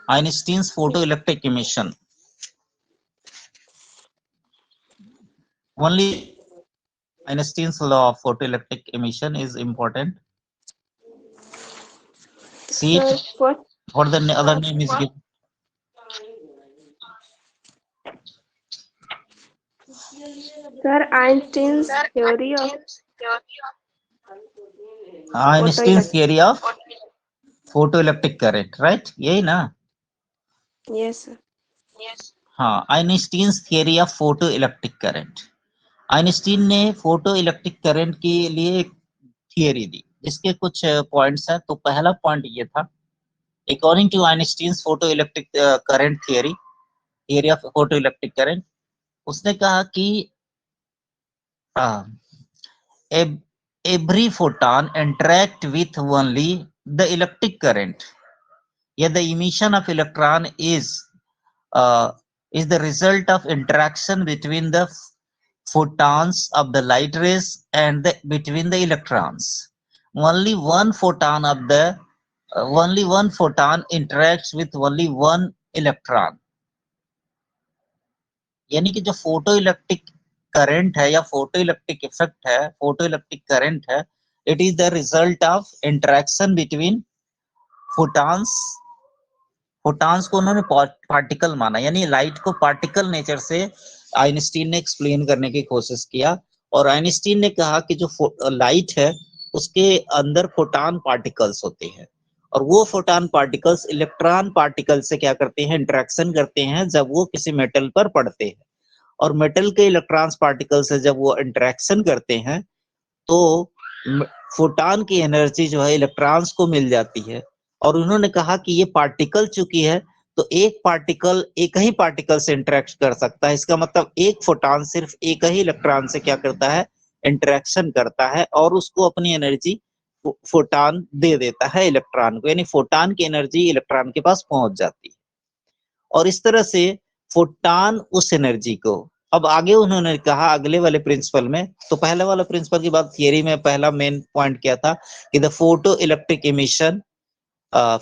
Einstein's photoelectric emission. Only Einstein's law of photoelectric emission is important. See Sir, it. What the other name is given? Sir, Einstein's theory of Einstein's photoelectric. theory of photoelectric current, right? यही ना? Yes, sir. हाँ, Einstein's theory of photo electric current. Einstein ने photo electric current के लिए एक theory दी जिसके कुछ points हैं। तो पहला पॉइंट ये था, according to Einstein's photo electric current theory of photo electric current, उसने कहा कि every photon interact with only the electric current. Yeah, the emission of electron is the result of interaction between the photons of the light rays and between the electrons. Only one photon interacts with only one electron. यानी कि जो photo electric current है या photo electric effect है, photo electric current है, it is the result of interaction between photons. Photons को उन्होंने particle माना, यानी लाइट को पार्टिकल नेचर से आइंस्टीन ने एक्सप्लेन करने की कोशिश किया। और आइंस्टीन ने कहा कि जो लाइट है उसके अंदर फोटॉन पार्टिकल्स होते हैं, और वो फोटॉन पार्टिकल्स इलेक्ट्रॉन पार्टिकल से क्या करते हैं, इंटरेक्शन करते हैं जब वो किसी मेटल पर पड़ते हैं। और मेटल के इलेक्ट्रॉन्स पार्टिकल से जब वो इंटरेक्शन करते हैं तो फोटॉन की एनर्जी जो है इलेक्ट्रॉन्स को मिल जाती है। और उन्होंने कहा कि ये पार्टिकल चूंकि है तो एक पार्टिकल एक ही पार्टिकल से इंटरेक्ट कर सकता है। इसका मतलब एक फोटॉन सिर्फ एक ही इलेक्ट्रॉन से क्या करता है, इंटरेक्शन करता है, और उसको अपनी एनर्जी फोटॉन दे देता है इलेक्ट्रॉन को, यानी फोटॉन की एनर्जी इलेक्ट्रॉन के पास पहुंच जाती है। और इस तरह से फोटॉन उस एनर्जी को, अब आगे उन्होंने कहा अगले वाले प्रिंसिपल में, तो पहले वाला प्रिंसिपल की बात थियरी में पहला मेन पॉइंट क्या था कि the photo electric emission or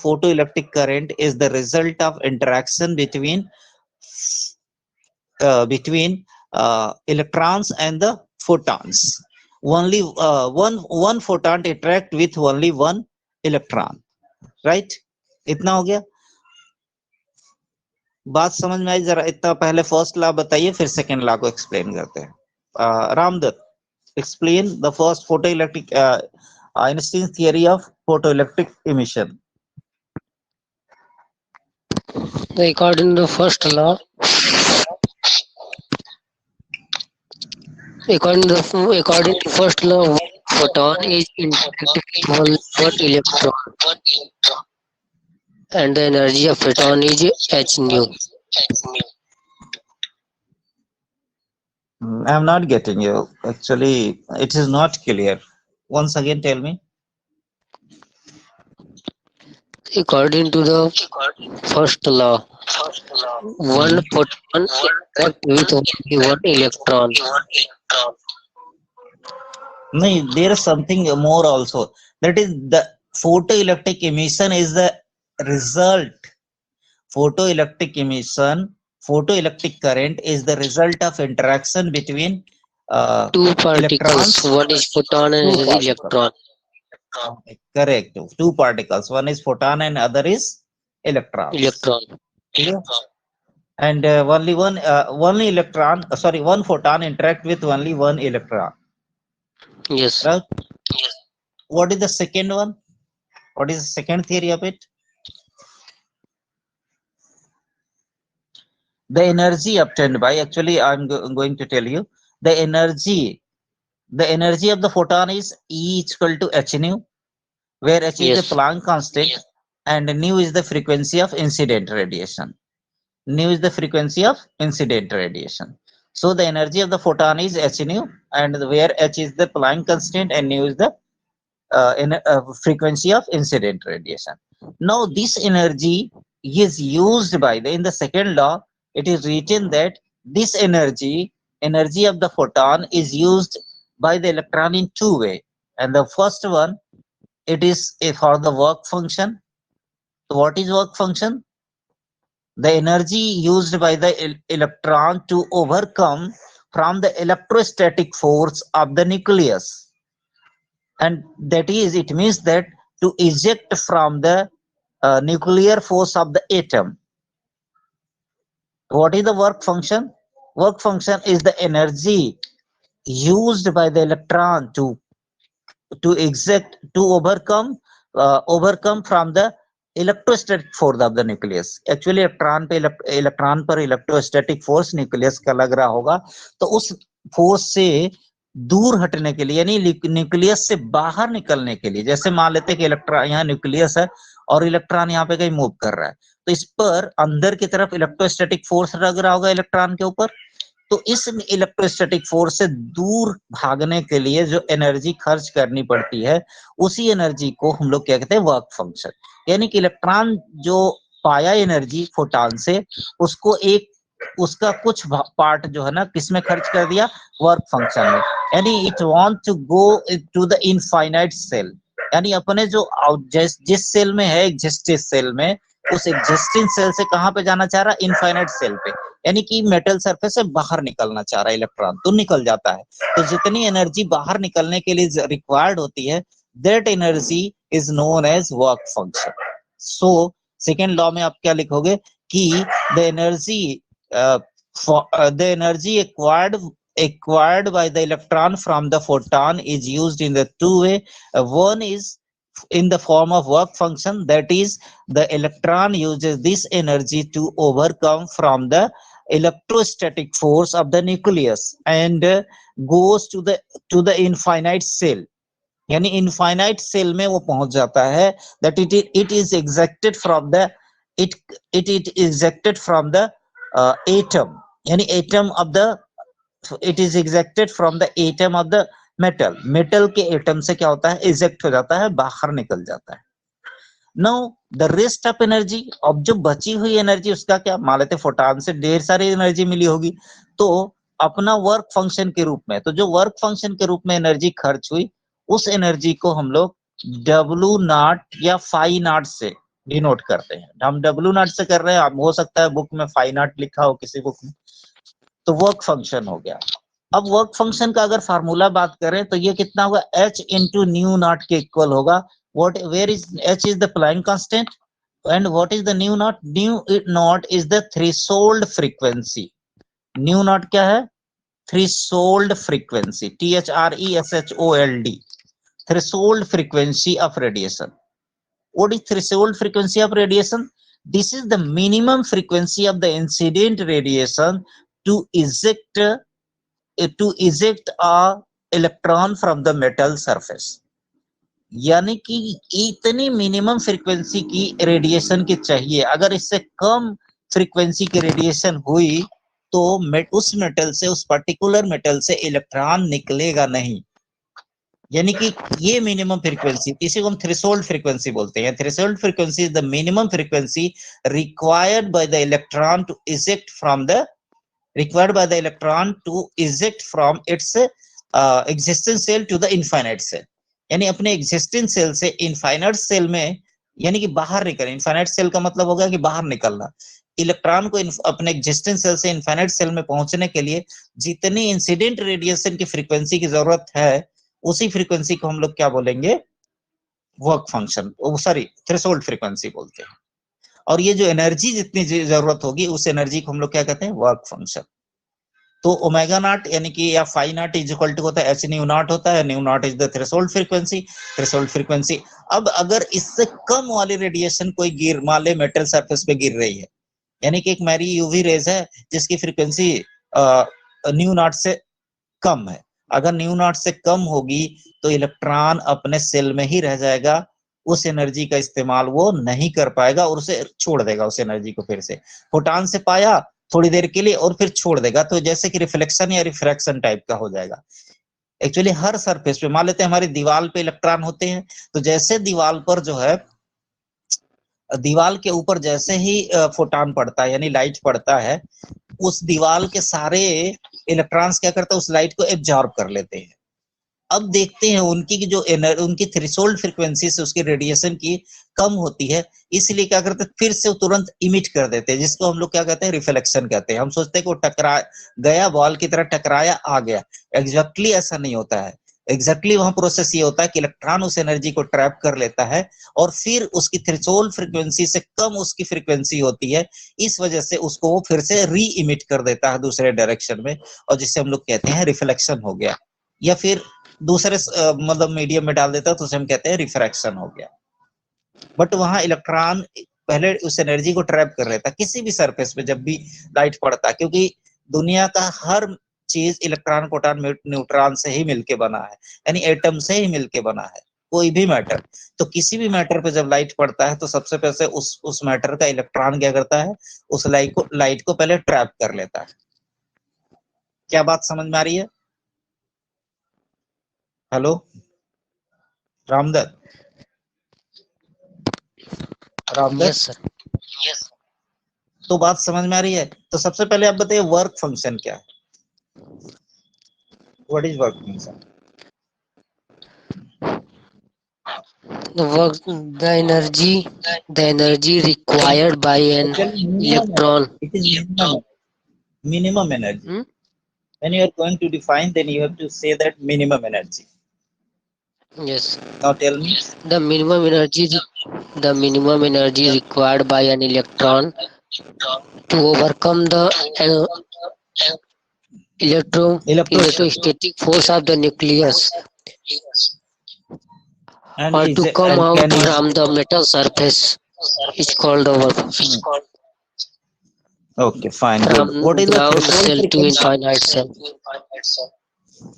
photoelectric current is the result of interaction between electrons and the photons. Only one photon interact with only one electron, right? इतना हो गया, बात समझ में आई? जरा इतना पहले फर्स्ट लॉ बताइए, फिर सेकेंड लॉ को एक्सप्लेन करते हैं। Ramdatt, explain the first photoelectric Einstein's theory of photoelectric emission. According to the first law, photon is interacting with one electron, and the energy of photon is h nu. I'm not getting you. Actually, it is not clear. Once again, tell me. According to the first law, one photon interacts with only one electron. No, there is something more also. That is the photoelectric emission is the result. Photoelectric emission, photoelectric current is the result of interaction between Two particles, electrons. one is photon and Two another is electron. Correct. Two particles. One is photon and other is electron. Clear? And only one electron, sorry, one photon interact with only one electron. Yes. Right? Yes. What is the second one? What is the second theory of it? The energy obtained by, actually, I'm going to tell you the energy of the photon is E equal to h nu, where h is the Planck constant, and nu is the frequency of incident radiation. Nu is the frequency of incident radiation. So the energy of the photon is h nu, and where h is the Planck constant and nu is the frequency of incident radiation. Now this energy is used by in the second law. It is written that this energy of the photon is used by the electron in two ways. And the first one, it is for the work function. So what is work function? The energy used by the electron to overcome from the electrostatic force of the nucleus, and that is, it means that to eject from the nuclear force of the atom. What is the work function? Work function is the energy used by the electron to overcome from the electrostatic force of the nucleus. Actually electron पर electrostatic force nucleus का लग रहा होगा, तो उस force से दूर हटने के लिए, यानी न्यूक्लियस से बाहर निकलने के लिए, जैसे मान लेते हैं कि इलेक्ट्रॉन यहाँ न्यूक्लियस है और इलेक्ट्रॉन यहाँ पे कहीं मूव कर रहा है, तो इस पर अंदर की तरफ इलेक्ट्रोस्टैटिक फोर्स लग रहा होगा इलेक्ट्रॉन के ऊपर, तो इस इलेक्ट्रोस्टैटिक फोर्स से दूर भागने के लिए जो एनर्जी खर्च करनी पड़ती है, उसी एनर्जी को हम लोग क्या कहते हैं, वर्क फंक्शन। यानी कि इलेक्ट्रॉन जो पाया एनर्जी फोटॉन से, उसको उसका कुछ पार्ट जो है ना किसमें खर्च कर दिया, वर्क फंक्शन में। यानी it want to go to the infinite shell, यानी अपने जो जिस सेल में है एग्जिस्टिंग सेल में, उस एग्जिस्टिंग सेल से कहां पे जाना चाह रहा है, इनफाइनाइट सेल पे, यानी कि मेटल सरफेस से बाहर निकलना चाह रहा है इलेक्ट्रॉन, तो निकल जाता है। तो जितनी एनर्जी बाहर निकलने के लिए रिक्वायर्ड होती है, that energy is known as work function. So second law में आप क्या लिखोगे कि the energy acquired by the electron from the photon is used in the two way. One is in the form of work function, that is, the electron uses this energy to overcome from the electrostatic force of the nucleus and goes to the infinite cell, यानी infinite shell में वो पहुंच जाता है, that it is ejected from the atom, यानी atom of the, it is ejected from the atom of the metal के atom से क्या होता है, इजेक्ट हो जाता है, बाहर निकल जाता है। Now the rest of energy, अब जो बची हुई एनर्जी उसका क्या, मान लेते फोटॉन से ढेर सारी एनर्जी मिली होगी, तो अपना वर्क फंक्शन के रूप में, तो जो वर्क फंक्शन के रूप में एनर्जी खर्च हुई, उस एनर्जी को हम लोग W0 या फाई नॉट से डिनोट करते हैं। हम W0 से कर रहे हैं, हो सकता है बुक में फाई नॉट लिखा हो किसी बुक में, तो वर्क फंक्शन हो गया। अब वर्क फंक्शन का अगर फार्मूला बात करें तो ये कितना होगा, H इंटू न्यू नॉट के इक्वल होगा। Where is H is the Planck constant and what is the nu naught, nu naught is the threshold frequency. Nu naught क्या है, threshold frequency, THRESHOLD, threshold frequency of radiation. What is threshold frequency of radiation? This is the minimum frequency of the incident radiation to eject a electron from the metal surface. यानी कि इतनी minimum frequency की radiation की चाहिए, अगर इससे कम frequency की radiation हुई तो उस मेटल से, उस पर्टिकुलर मेटल से इलेक्ट्रॉन निकलेगा नहीं। यानी कि ये मिनिमम फ्रीक्वेंसी, इसी को हम थ्रेशोल्ड फ्रीक्वेंसी बोलते हैं। Threshold frequency is the minimum frequency required by the electron to eject from its existing shell to the infinite shell, यानी अपने एग्जिस्टिंग सेल से इनफाइनाइट सेल में, यानी कि बाहर निकलना। इनफाइनाइट सेल का मतलब होगा कि बाहर निकलना। इलेक्ट्रॉन को अपने एग्जिस्टिंग सेल से इनफाइनाइट सेल में पहुंचने के लिए जितनी इंसिडेंट रेडिएशन की फ्रीक्वेंसी की जरूरत है, उसी फ्रीक्वेंसी को हम लोग क्या बोलेंगे, work function, sorry threshold frequency बोलते हैं। और ये जो एनर्जी जितनी जरूरत होगी, उस एनर्जी को हम लोग क्या कहते हैं, वर्क फंक्शन। तो ओमेगा नॉट यानी कि या phi naught is equal to होता है H न्यू नॉट होता है, nu naught is the threshold frequency. अब अगर इससे कम वाली रेडिएशन कोई मान ले मेटल सरफेस पे गिर रही है, यानी कि एक मेरी यूवी रेज है जिसकी फ्रीक्वेंसी न्यू नॉट से कम है, अगर न्यू नॉट से कम होगी तो इलेक्ट्रॉन अपने सेल में ही रह जाएगा, उस एनर्जी का इस्तेमाल वो नहीं कर पाएगा और उसे छोड़ देगा, उस एनर्जी को फिर से फोटॉन से पाया थोड़ी देर के लिए और फिर छोड़ देगा, तो जैसे कि रिफ्लेक्शन या रिफ्रैक्शन टाइप का हो जाएगा। एक्चुअली हर सरफेस पे, मान लेते हैं हमारी दीवार पे इलेक्ट्रॉन होते हैं, तो जैसे दीवार पर जो है, दीवार के ऊपर जैसे ही फोटॉन पड़ता है यानी लाइट पड़ता है, उस दीवार के सारे इलेक्ट्रॉन्स क्या करते हैं, उस लाइट को एब्जॉर्ब कर लेते हैं। अब देखते हैं उनकी की जो उनकी थ्रेशोल्ड फ्रीक्वेंसी से उसकी रेडिएशन की कम होती है, इसलिए क्या करते हैं फिर से वो तुरंत इमिट कर देते हैं, जिसको हम लोग क्या कहते हैं, रिफ्लेक्शन कहते हैं। हम सोचते हैं कि वो टकरा गया, बॉल की तरह टकराया आ गया, एग्जैक्टली ऐसा नहीं होता है। एग्जैक्टली वहां प्रोसेस ये होता है कि इलेक्ट्रॉन उस एनर्जी को ट्रैप कर लेता है और फिर उसकी थ्रेशोल्ड फ्रीक्वेंसी से कम उसकी फ्रीक्वेंसी होती है, इस वजह से उसको वो फिर से री इमिट कर देता है दूसरे डायरेक्शन में, और जिससे हम लोग कहते हैं रिफ्लेक्शन हो गया, या फिर दूसरे मतलब मीडियम में डाल देता है तो उसे हम कहते हैं रिफ्रैक्शन हो गया। बट वहां इलेक्ट्रॉन पहले उस एनर्जी को ट्रैप कर रहता है किसी भी सरफेस पे जब भी लाइट पड़ता है, क्योंकि दुनिया का हर चीज इलेक्ट्रॉन प्रोटॉन न्यूट्रॉन से ही मिलके बना है, यानी एटम से ही मिलके बना है कोई भी मैटर। तो किसी भी मैटर पे जब लाइट पड़ता है तो सबसे पहले उस मैटर का इलेक्ट्रॉन क्या करता है, उस लाइट को पहले ट्रैप कर लेता है। क्या बात समझ में आ रही है? Hello Ramdatt, Ramdatt, yes sir. तो बात समझ में आ रही है? तो सबसे पहले आप बताइए वर्क फंक्शन क्या है? What is work function? The energy required by an Actually, electron. it is minimum energy. Hmm? When you are going to define, then you have to say that minimum energy. Yes. Now tell me. The minimum energy required by an electron to overcome the electrostatic force of the nucleus And or is to it, come and out can you, from the metal surface is called the work function. okay, fine, good. What From is the ground threshold cell to frequency? infinite cell.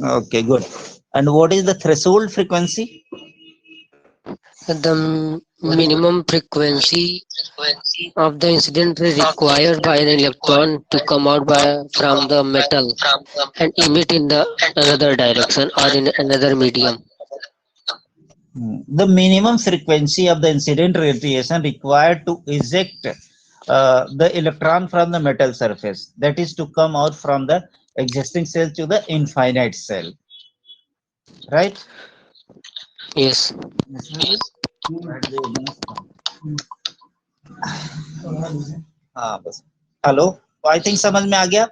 Okay, good. And what is the threshold frequency? The minimum frequency of the incident ray required by an electron to come out from the metal and emit in the another direction or in another medium. The minimum frequency of the incident radiation required to eject the electron from the metal surface, that is to come out from the existing cell to the infinite cell, right? Yes. हाँ बस, hello, I think समझ में आ गया।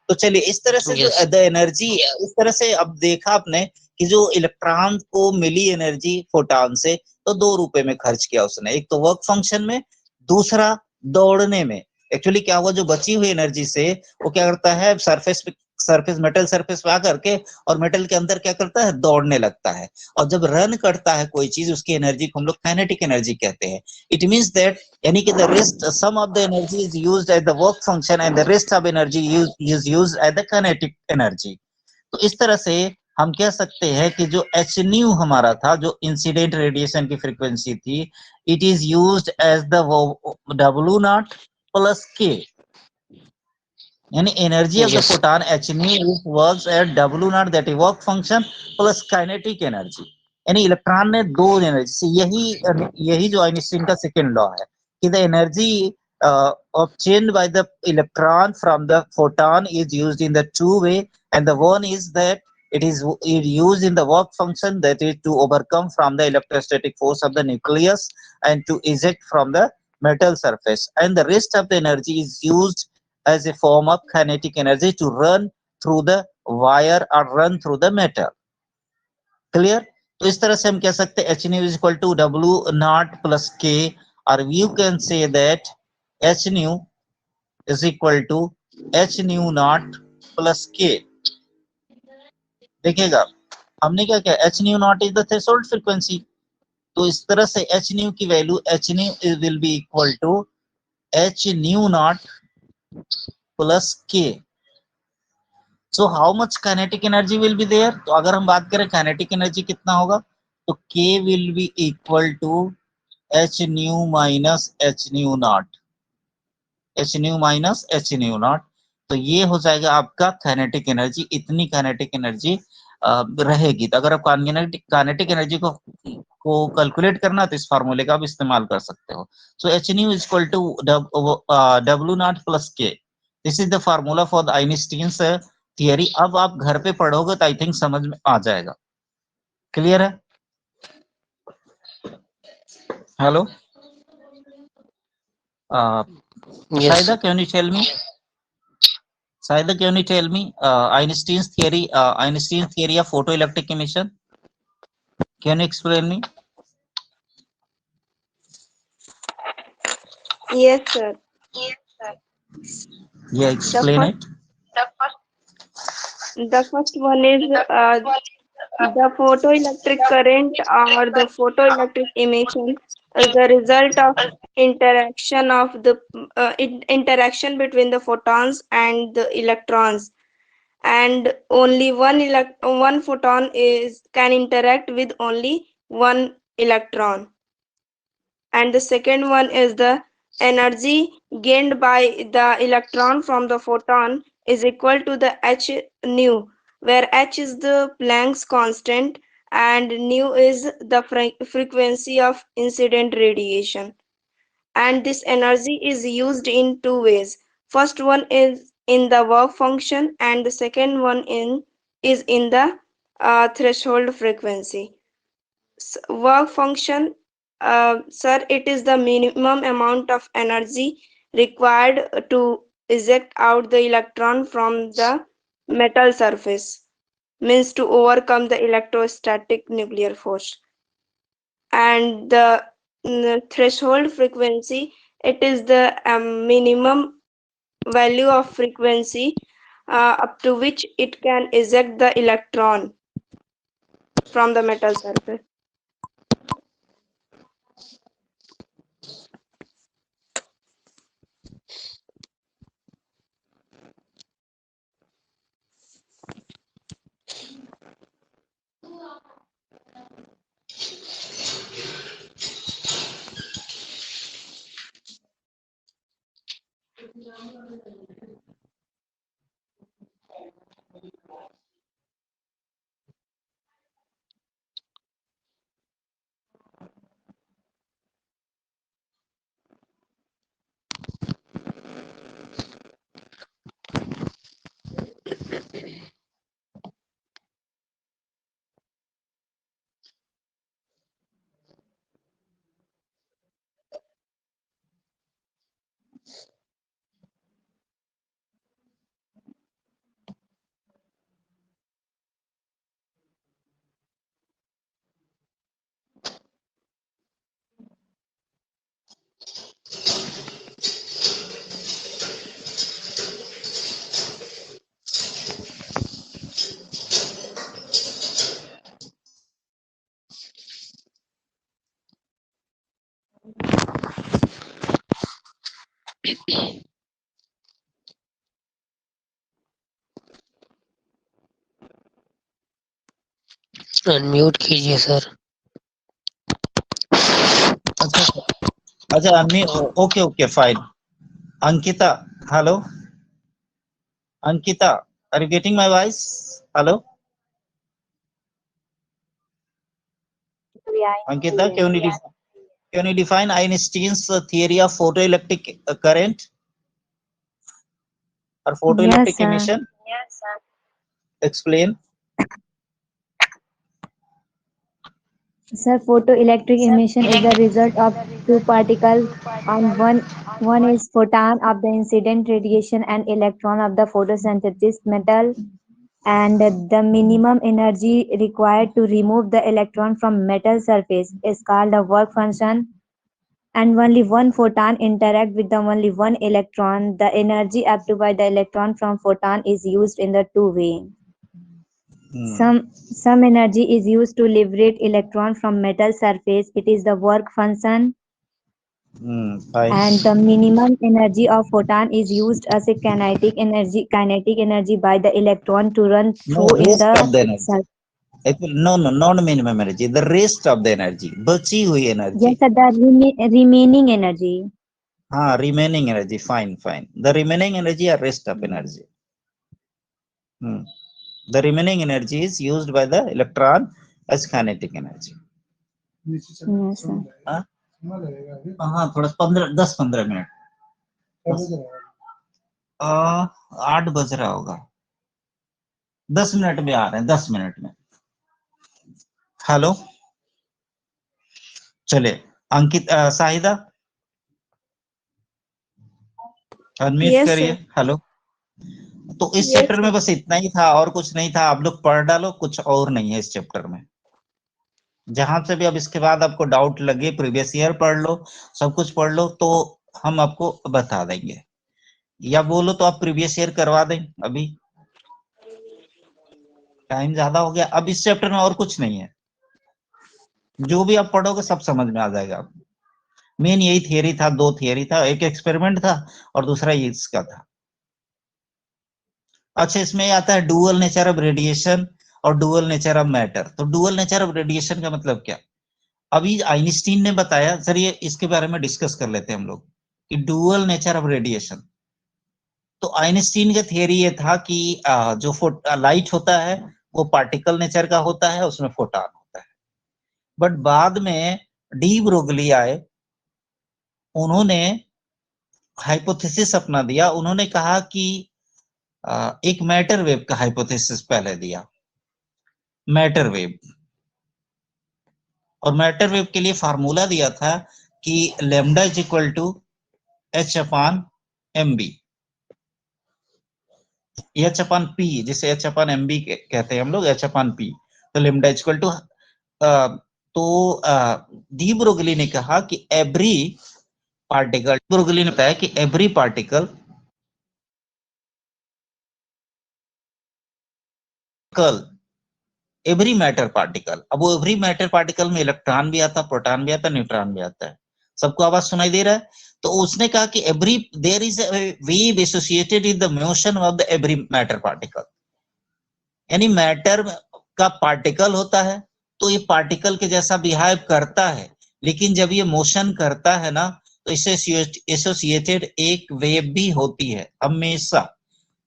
तो चलिए इस तरह से Yes. जो द एनर्जी, इस तरह से अब देखा आपने कि जो इलेक्ट्रॉन को मिली एनर्जी फोटॉन से, तो दो रुपए में खर्च किया उसने, एक तो वर्क फंक्शन में, दूसरा दौड़ने में। एक्चुअली क्या हुआ, जो बची हुई एनर्जी से वो क्या करता है, मेटल सरफेस पे आकर के और मेटल के अंदर क्या करता है, दौड़ने लगता है। और जब रन करता है कोई चीज, उसकी एनर्जी को हम लोग काइनेटिक एनर्जी कहते हैं। इट मींस दैट, यानी कि the rest sum of the energy is used as the work function and the rest of energy is used as the kinetic energy. तो इस तरह से हम कह सकते हैं कि जो एच न्यू हमारा था, जो इंसिडेंट रेडिएशन की फ्रीक्वेंसी थी, it is used as the W naught plus K, यानी energy of the Yes. Photon H nu works at W naught, that is work function plus kinetic energy. यानी electron ने दो energy से, यही जो Einstein का second law है कि the energy obtained by the electron from the photon is used in the two way, and the one is that it is used in the work function, that is to overcome from the electrostatic force of the nucleus and to eject from the metal surface, and the rest of the energy is used as a form of kinetic energy to run through the wire or run through the metal. Clear? तो इस तरह से हम कह सकते हैं h nu is equal to w naught plus k, or you can say that h nu is equal to h nu naught plus k. देखिएगा हमने क्या किया, h nu naught is the threshold frequency, तो इस तरह से h nu की value h nu will be equal to h nu naught plus k. So how much kinetic energy will be there? तो अगर हम बात करें kinetic energy कितना होगा, तो k will be equal to h nu minus h nu naught, h nu minus h nu naught। तो ये हो जाएगा आपका kinetic energy, इतनी kinetic energy रहेगी। तो अगर आप kinetic energy को कैलकुलेट करना तो इस फार्मूले का आप इस्तेमाल कर सकते हो। सो h nu is equal to w naught plus k. This is the formula for the Einstein's theory. अब आप घर पे पढ़ोगे तो आई थिंक समझ में आ जाएगा। क्लियर है? Hello, Yes. Saida, can you tell me? Saida, can you tell me Einstein's theory of photoelectric emission? Can you explain me? Yes, sir. Yeah, explain first- it. The first one is the photoelectric current or the photoelectric emission is the result of interaction between the photons and the electrons, and only one photon can interact with only one electron. And the second one is the energy gained by the electron from the photon is equal to the h nu, where h is the Planck's constant and nu is the frequency of incident radiation. And this energy is used in two ways. First one is in the work function, and the second one is in the threshold frequency. Work function, sir, it is the minimum amount of energy required to eject out the electron from the metal surface, means to overcome the electrostatic nuclear force. And the threshold frequency, it is the minimum value of frequency up to which it can eject the electron from the metal surface. Unmute कीजिए sir. अच्छा अन्नी, okay, fine. Ankita, hello. Ankita, are you getting my voice? Hello. Ankita, can you define Einstein's theory of photoelectric current or photoelectric Yes, sir. emission? Explain. Sir, photoelectric emission is the result of two particles, and one is photon of the incident radiation and electron of the photosynthesis metal, and the minimum energy required to remove the electron from metal surface is called the work function. And only one photon interact with the only one electron. The energy obtained by the electron from photon is used in the two way. Some energy is used to liberate electron from metal surface. It is the work function. Fine. And the minimum energy of photon is used as a kinetic energy by the electron to run No, through in rest the of the energy. surface. No, not minimum energy. The rest of the energy, बची हुई energy. Yes, sir, the remaining energy. Remaining energy. Fine. The remaining energy are rest of energy. The remaining energy is used by the electron as kinetic energy. Yes, sir. हाँ, थोड़ा 10-15 minute. 8 बज रहा होगा. 10 minute में आ रहे हैं. 10 minute में. Hello, चलिए अंकित, साहिदा अनम्यूट Yes, करिए। sir. हेलो। तो इस Yes, चैप्टर sir. में बस इतना ही था और कुछ नहीं था, आप लोग पढ़ डालो, कुछ और नहीं है इस चैप्टर में। जहां से भी अब इसके बाद आपको डाउट लगे, प्रीवियस ईयर पढ़ लो, सब कुछ पढ़ लो, तो हम आपको बता देंगे, या बोलो तो आप प्रीवियस ईयर करवा दें। अभी टाइम ज्यादा हो गया, अब इस चैप्टर में और कुछ नहीं है, जो भी आप पढ़ोगे सब समझ में आ जाएगा। मेन यही थियरी था, दो थियरी था, एक एक्सपेरिमेंट था और दूसरा ये इसका था। अच्छा, इसमें आता है डुअल नेचर ऑफ रेडिएशन और डुअल नेचर ऑफ मैटर। तो डुअल नेचर ऑफ रेडिएशन का मतलब क्या? अभी आइंस्टीन ने बताया, सर ये इसके बारे में डिस्कस कर लेते हैं हम लोग कि डुअल नेचर ऑफ रेडिएशन। तो आइंस्टीन का थियरी ये था कि जो लाइट होता है वो पार्टिकल नेचर का होता है, उसमें फोटॉन होता है। बट बाद में डी ब्रोगली आए, उन्होंने हाइपोथेसिस अपना दिया। उन्होंने कहा कि एक मैटर वेव का हाइपोथेसिस पहले दिया, मैटर वेव। और मैटर वेव के लिए फार्मूला दिया था कि lambda is equal to H upon M B, H upon P, जिसे एच अपान एम बी कहते हैं हम लोग, एच अपान पी। तो लेमडा इज इक्वल टू, तो डी ब्रोगली ने कहा कि एवरी पार्टिकल, ब्रोगली ने बताया कि every particle every matter particle, अब वो एवरी मैटर पार्टिकल में इलेक्ट्रॉन भी आता, प्रोटॉन भी आता, न्यूट्रॉन भी आता है। सबको आवाज सुनाई दे रहा है? तो उसने कहा कि every there is a wave associated with the motion of the every matter particle. यानी मैटर का पार्टिकल होता है तो ये पार्टिकल के जैसा बिहेव करता है, लेकिन जब ये मोशन करता है ना, तो इससे एसोसिएटेड एक वेव भी होती है हमेशा।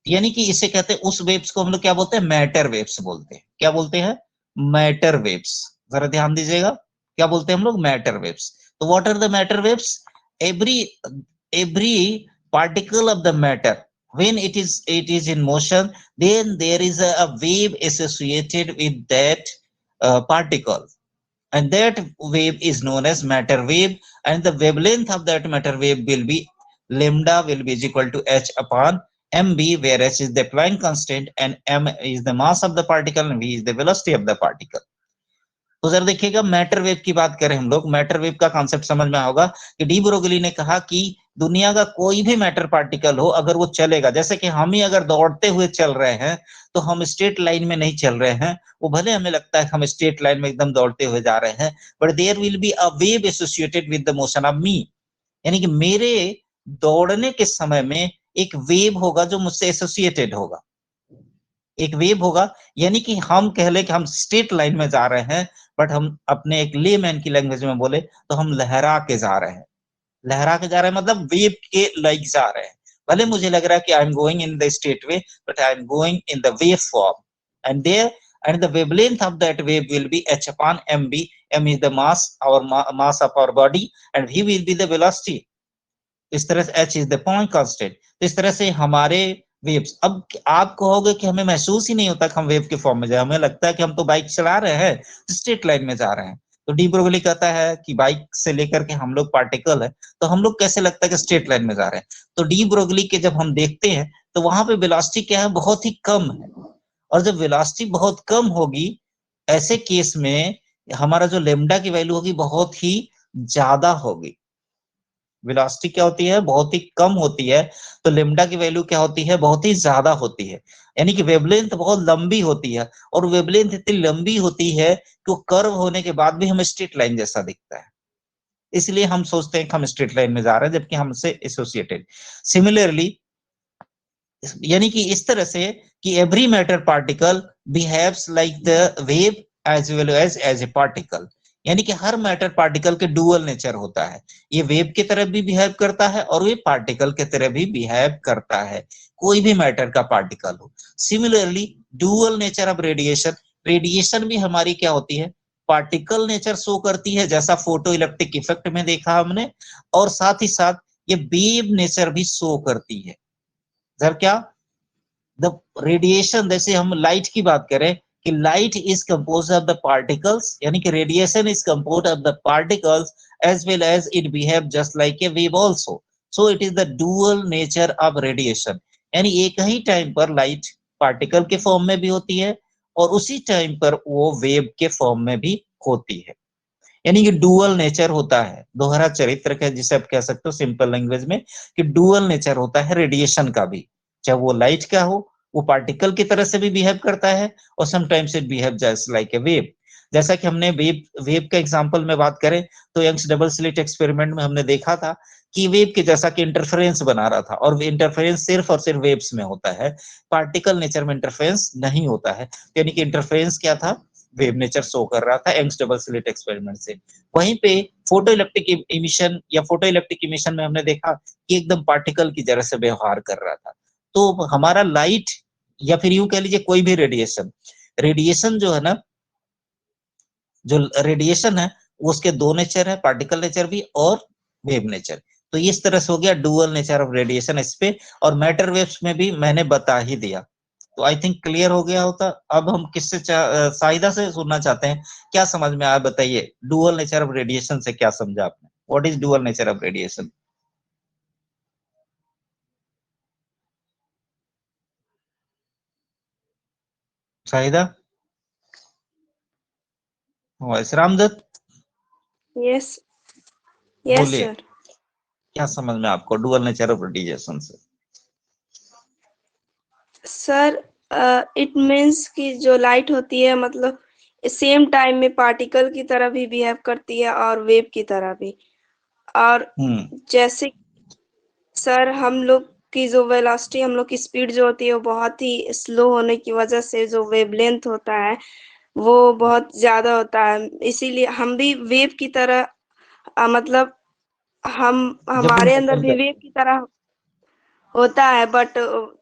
यानी कि इसे कहते हैं, उस वेव्स को हम लोग क्या बोलते हैं? मैटर वेव्स बोलते हैं। क्या बोलते हैं? Matter waves. जरा ध्यान दीजिएगा, क्या बोलते हैं हम लोग? Matter waves. तो what are the matter waves? Every every particle of the matter, when it is in motion, then there is a wave associated with that particle, and that wave is known as matter wave, and the wavelength of that matter wave will be lambda will be is equal to h upon mb, where h is the Planck constant and m is the mass of the particle and v is the velocity of the particle. तो जरा देखिएगा, matter wave की बात करें हम लोग, matter wave का concept समझ में होगा कि डी ब्रोगली ने कहा कि दुनिया का कोई भी मैटर पार्टिकल हो, अगर वो चलेगा, जैसे कि हम ही अगर दौड़ते हुए चल रहे हैं तो हम स्ट्रेट लाइन में नहीं चल रहे हैं। वो भले हमें लगता है कि हम स्ट्रेट लाइन में एकदम दौड़ते हुए जा रहे हैं, but there will be a wave associated with the motion of me. यानी कि मेरे दौड़ने के समय में एक वेव होगा जो मुझसे एसोसिएटेड होगा, एक वेव होगा। यानी कि हम कह ले कि हम स्ट्रेट लाइन में जा रहे हैं, बट हम अपने एक लेमैन की लैंग्वेज में बोले तो हम लहरा के जा रहे हैं। लहरा के जा रहे हैं मतलब वेव के लाइक जा रहे हैं। भले मुझे लग रहा है कि I am going in the straight way, but I am going in the wave form, and there and the wavelength of that wave will be h upon mb. M is the mass, our mass of our body, and v will be the velocity. इस तरह से h is the point constant। तो इस तरह से हमारे waves, अब आप कहोगे कि हमें महसूस ही नहीं होता कि हम वेव के फॉर्म में जाए, हमें लगता है कि हम तो बाइक चला रहे हैं, स्ट्रेट लाइन में जा रहे हैं। तो डी ब्रोगली कहता है कि बाइक से लेकर के हम लोग पार्टिकल है, तो हम लोग कैसे लगता है कि स्ट्रेट लाइन में जा रहे हैं। तो डी ब्रोगली के जब हम देखते हैं तो वहां पे वेलोसिटी क्या है? बहुत ही कम है। और जब वेलोसिटी बहुत कम होगी, ऐसे केस में हमारा जो लेमडा की वैल्यू होगी बहुत ही ज्यादा होगी। वेलोसिटी क्या होती है? बहुत ही कम होती है, तो लेमडा की वैल्यू क्या होती है? बहुत ही ज्यादा होती है। यानी कि वेवलेंथ बहुत लंबी होती है, और वेवलेंथ इतनी लंबी होती है कि वो कर्व होने के बाद भी हमें स्ट्रेट लाइन जैसा दिखता है। इसलिए हम सोचते हैं कि हम स्ट्रेट लाइन में जा रहे हैं, जबकि हमसे एसोसिएटेड। सिमिलरली, यानी कि इस तरह से कि every matter particle behaves like the wave as well as a particle. यानी कि हर मैटर पार्टिकल के डुअल नेचर होता है, ये वेव की तरह भी बिहेव करता है और ये पार्टिकल की तरह भी बिहेव करता है, कोई भी मैटर का पार्टिकल हो। Similarly dual nature of radiation, radiation भी हमारी क्या होती है? पार्टिकल नेचर शो करती है, जैसा फोटो इलेक्ट्रिक इफेक्ट में देखा हमने, और साथ ही साथ ये वेव नेचर भी शो करती है। सर क्या? द रेडिएशन, जैसे हम लाइट की बात करें, कि light is compose of the particles, यानी कि radiation is compose of the particles as well as it behave just like a wave also, so it is the dual nature of radiation, यानी एक ही time पर light particle के form में भी होती है और उसी टाइम पर वो वेव के फॉर्म में भी होती है, यानी कि डुअल नेचर होता है, दोहरा चरित्र का, जिसे आप कह सकते हो सिंपल लैंग्वेज में कि डुअल नेचर होता है रेडिएशन का भी, चाहे वो लाइट का हो, वो पार्टिकल की तरह से भी बिहेव करता है और sometimes it behave just like a wave. जैसा कि हमने वेव का एग्जांपल में बात करें तो यंग्स डबल स्लिट एक्सपेरिमेंट में हमने देखा था कि वेव के जैसा कि इंटरफेरेंस बना रहा था, और इंटरफेरेंस सिर्फ और सिर्फ वेव्स में होता है, पार्टिकल नेचर में इंटरफेरेंस नहीं होता है, यानी कि इंटरफेरेंस क्या था, वेव नेचर शो कर रहा था यंग्स डबल स्लिट एक्सपेरिमेंट से। वहीं पे फोटो इलेक्ट्रिक इमिशन या फोटो इलेक्ट्रिक इमिशन में हमने देखा कि एकदम पार्टिकल की तरह से व्यवहार कर रहा था। तो हमारा लाइट या फिर यूं कह लीजिए कोई भी रेडिएशन जो है ना, जो रेडिएशन है उसके दो नेचर है, पार्टिकल नेचर भी और वेव नेचर। तो इस तरह से हो गया डुअल नेचर ऑफ रेडिएशन इस पे, और मैटर वेव्स में भी मैंने बता ही दिया, तो आई थिंक क्लियर हो गया होता। अब हम किससे साहिदा से सुनना चाहते हैं, क्या समझ में आया बताइए, डुअल नेचर ऑफ रेडिएशन से क्या समझा आपने, what is dual nature of radiation? Sahida, Ramdatt, Yes, yes, बोलिए, sir. क्या समझ में आपको डुअल नेचर ऑफ रेडिएशन से? सर, इट मीन्स कि जो लाइट होती है मतलब सेम टाइम में पार्टिकल की तरह भी बिहेव करती है और वेव की तरह भी। और जैसे सर हम लोग की जो वेलोसिटी, हम लोग की स्पीड जो होती है वो बहुत ही स्लो होने की वजह से जो वेवलेंथ होता है वो बहुत ज्यादा होता है, इसीलिए हम भी वेव की तरह मतलब हम जब भी हमारे अंदर ट्रेवल भी करते वेव की तरह होता है, बट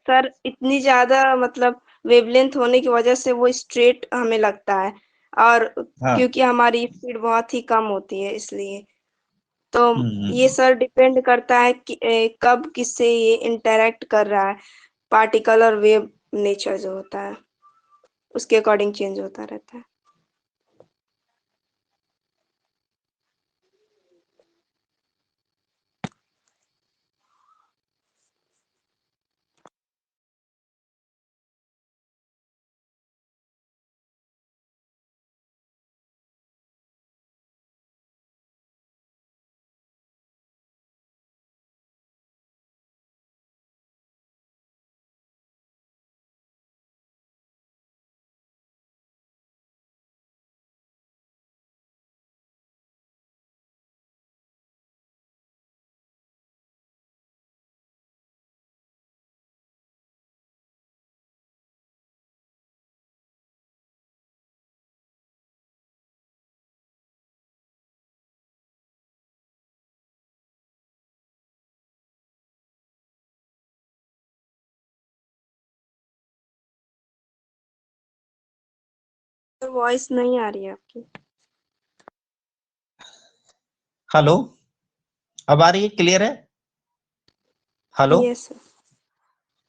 सर इतनी ज्यादा मतलब वेवलेंथ होने की वजह से वो स्ट्रेट हमें लगता है, और हाँ, क्योंकि हमारी स्पीड बहुत ही कम होती है इसलिए। तो ये हम्म। सर डिपेंड करता है कि कब किससे ये इंटरेक्ट कर रहा है, पार्टिकल और वेव नेचर जो होता है उसके अकॉर्डिंग चेंज होता रहता है। वॉइस नहीं आ रही है आपकी। हेलो, अब आ रही है, क्लियर है? Hello, yes sir.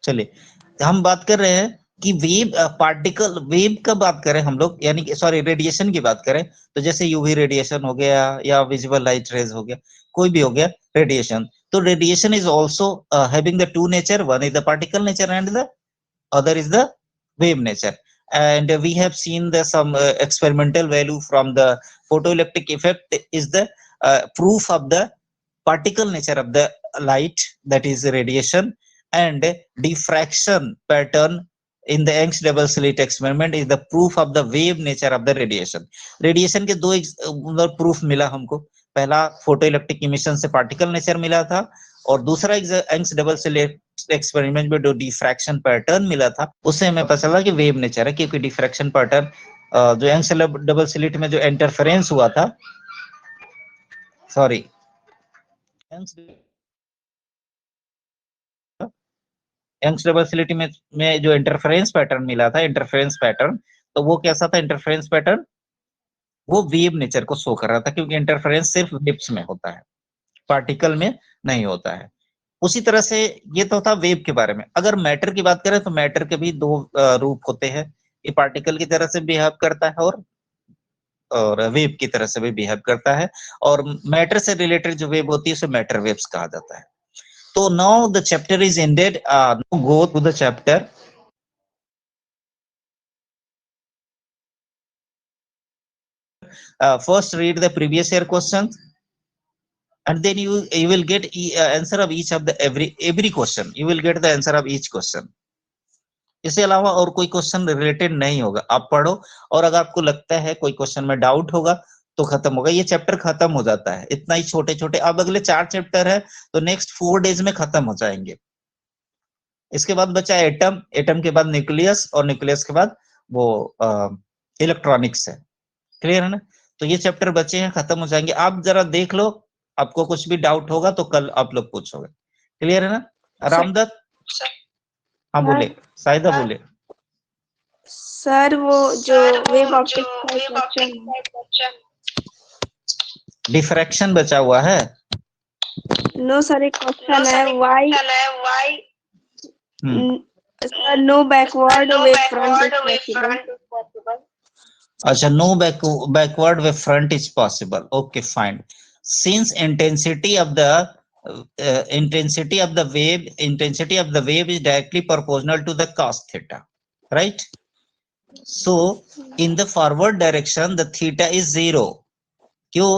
चलिए, हम बात कर रहे हैं कि वेव पार्टिकल वेव का बात करें हम लोग, यानी कि सॉरी रेडिएशन की बात करें, तो जैसे यूवी रेडिएशन हो गया या विजिबल लाइट रेज हो गया, कोई भी हो गया रेडिएशन, तो radiation is also having the two nature, one is the particle nature and the other is the wave nature, and we have seen the some experimental value from the photoelectric effect is the proof of the particle nature of the light, that is radiation, and diffraction pattern in the Young's double slit experiment is the proof of the wave nature of the radiation. Radiation के दो proof मिला हमको, पहला photo electric emission से particle nature मिला था, और दूसरा यंग्स डबल स्लिट एक्सपेरिमेंट में जो डिफ्रैक्शन पैटर्न मिला था उससे हमें पता चला कि वेव नेचर है, क्योंकि डिफ्रैक्शन पैटर्न जो यंग्स डबल स्लिट में जो इंटरफेरेंस हुआ था, सॉरी यंग्स डबल स्लिट में जो इंटरफेरेंस पैटर्न मिला था, इंटरफेरेंस पैटर्न, तो वो कैसा था इंटरफेरेंस पैटर्न, वो वेव नेचर को शो कर रहा था, क्योंकि इंटरफेरेंस सिर्फ वेव्स में होता है, पार्टिकल में नहीं होता है। उसी तरह से ये तो था वेव के बारे में। अगर मैटर की बात करें तो मैटर के भी दो रूप होते हैं, ये पार्टिकल की तरह से बिहेव करता है और वेव की तरह से भी बिहेव करता है, और मैटर से रिलेटेड जो वेव होती है उसे मैटर वेव्स कहा जाता है। तो now the chapter is ended, go to the chapter. First read the previous year questions, and then you will get answer of each of the every question. You will get the answer of each question. इसके अलावा और कोई question related नहीं होगा, आप पढ़ो, और अगर आपको लगता है कोई क्वेश्चन में डाउट होगा तो खत्म होगा। ये चैप्टर खत्म हो जाता है, इतना ही छोटे छोटे। अब अगले 4 चैप्टर है तो नेक्स्ट 4 डेज में खत्म हो जाएंगे। इसके बाद बचा एटम, एटम के बाद न्यूक्लियस, और न्यूक्लियस के बाद वो इलेक्ट्रॉनिक्स है। क्लियर है ना? तो ये चैप्टर बचे हैं, खत्म हो जाएंगे। आप जरा देख लो, आपको कुछ भी डाउट होगा तो कल आप लोग पूछोगे। क्लियर है ना? रामदत्त, हाँ बोले, साहिदा बोले। सर वो जो वेव ऑप्टिक्स का क्वेश्चन, डिफ्रैक्शन बचा हुआ है। नो सर एक क्वेश्चन है, why sir no backward wave front is possible. अच्छा, no backward wave front is possible. Okay, fine. Since intensity of the wave is directly proportional to the cos theta, right? So in the forward direction the theta is 0. क्यों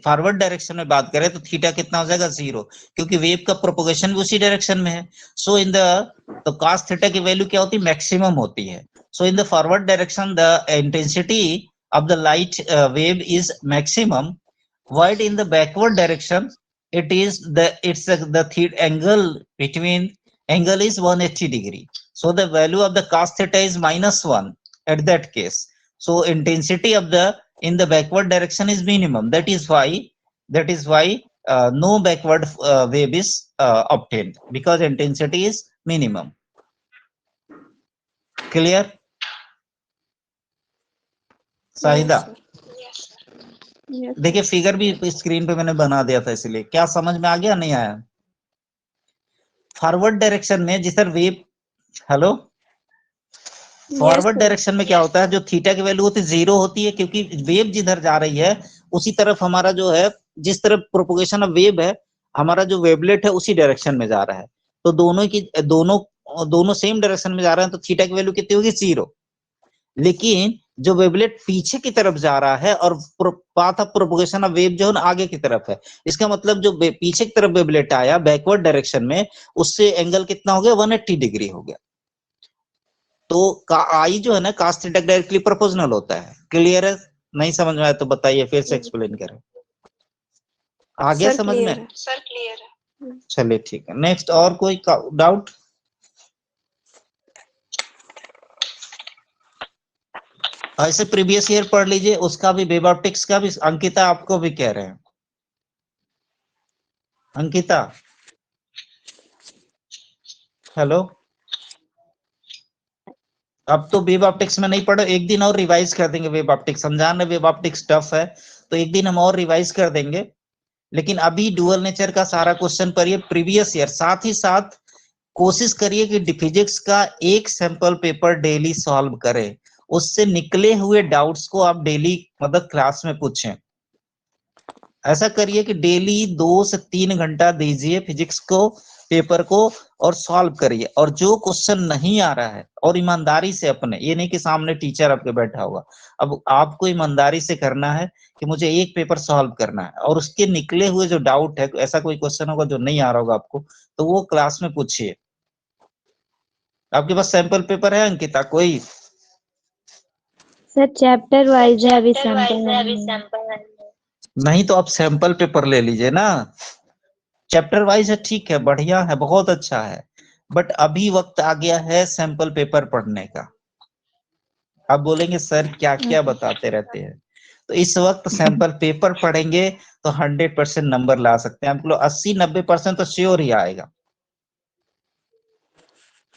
forward direction में बात करें तो theta कितना हो जाएगा? 0, क्योंकि wave का प्रोपोगेशन भी उसी डायरेक्शन में है। सो इन द तो cos थीटा की वैल्यू क्या होती है? मैक्सिमम होती है। So in the forward direction the intensity of the light wave is maximum, while in the backward direction the theta angle is 180 degree. So the value of the cos theta is -1 at that case. So intensity of the in the backward direction is minimum. That is why no backward wave is obtained, because intensity is minimum. Clear? Sahida, देखिए figure भी screen पे मैंने बना दिया था, इसलिए क्या समझ में आ गया? नहीं आया? फॉरवर्ड डायरेक्शन में जिस तरह वेव, हेलो, फॉरवर्ड डायरेक्शन में क्या होता है? जो थीटा की वैल्यू होती है 0 होती है, क्योंकि वेव जिधर जा रही है उसी तरफ हमारा जो है, जिस तरफ प्रोपोगेशन ऑफ वेव है, हमारा जो वेवलेट है उसी डायरेक्शन में जा रहा है। तो दोनों सेम डायरेक्शन में जा रहे हैं, तो थीटा की वैल्यू कितनी होगी? 0। लेकिन जो वेवलेट पीछे की तरफ जा रहा है और path of propagation of wave जो है आगे की तरफ है, इसका मतलब जो पीछे की तरफ वेवलेट आया बैकवर्ड डायरेक्शन में, उससे एंगल कितना हो गया? 180 डिग्री हो गया। तो आई जो है ना, cos थीटा डायरेक्टली प्रोपोर्शनल होता है। क्लियर है? नहीं समझ में आया तो बताइए, फिर से एक्सप्लेन करें। आ गया समझ में? सर क्लियर है। चलिए ठीक है, नेक्स्ट और कोई डाउट? ऐसे प्रीवियस ईयर पढ़ लीजिए, उसका भी वेव ऑप्टिक्स का भी। अंकिता आपको भी कह रहे हैं। अंकिता, हेलो, अब तो वेव ऑप्टिक्स में नहीं पढ़ो, एक दिन और रिवाइज कर देंगे वेव ऑप्टिक्स। समझाना वेव ऑप्टिक्स टफ है तो एक दिन हम और रिवाइज कर देंगे, लेकिन अभी डुअल नेचर का सारा क्वेश्चन पढ़िए प्रीवियस ईयर। साथ ही साथ कोशिश करिए कि फिजिक्स का एक सैंपल पेपर डेली सॉल्व करें, उससे निकले हुए डाउट्स को आप डेली मतलब क्लास में पूछें। ऐसा करिए कि डेली 2 से 3 घंटा दीजिए फिजिक्स को, पेपर को, और सॉल्व करिए। और जो क्वेश्चन नहीं आ रहा है, और ईमानदारी से अपने, ये नहीं कि सामने टीचर आपके बैठा होगा, अब आपको ईमानदारी से करना है कि मुझे एक पेपर सॉल्व करना है, और उसके निकले हुए जो डाउट है, ऐसा कोई क्वेश्चन होगा जो नहीं आ रहा होगा आपको, तो वो क्लास में पूछिए। आपके पास सैंपल पेपर है अंकिता कोई? सर चैप्टर वाइज है, अभी सैंपल नहीं तो आप सैंपल पेपर ले लीजिए ना। चैप्टर वाइज है, ठीक है, बढ़िया है, बहुत अच्छा है, बट अभी वक्त आ गया है सैंपल पेपर पढ़ने का। आप बोलेंगे सर क्या क्या बताते रहते हैं, तो इस वक्त सैंपल पेपर पढ़ेंगे तो 100% नंबर ला सकते हैं। आपको 80-90% तो श्योर ही आएगा।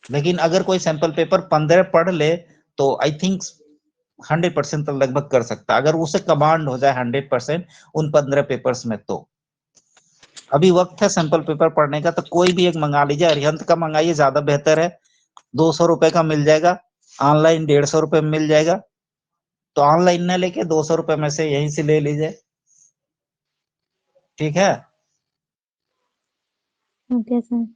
लेकिन अगर कोई सैंपल पेपर 15 पढ़ ले तो आई थिंक 100% तो लगभग कर सकता है, अगर उसे कमांड हो जाए 100% उन 15 पेपर्स में। तो अभी वक्त है सैंपल पेपर पढ़ने का, तो कोई भी एक मंगा लीजिए। अरिहंत का मंगाइए, ज्यादा बेहतर है, 200 रुपए का मिल जाएगा। ऑनलाइन 150 रुपए में मिल जाएगा, तो ऑनलाइन ना लेके 200 रुपए में से यहीं से ले लीजिए, ठीक है। Okay, sir.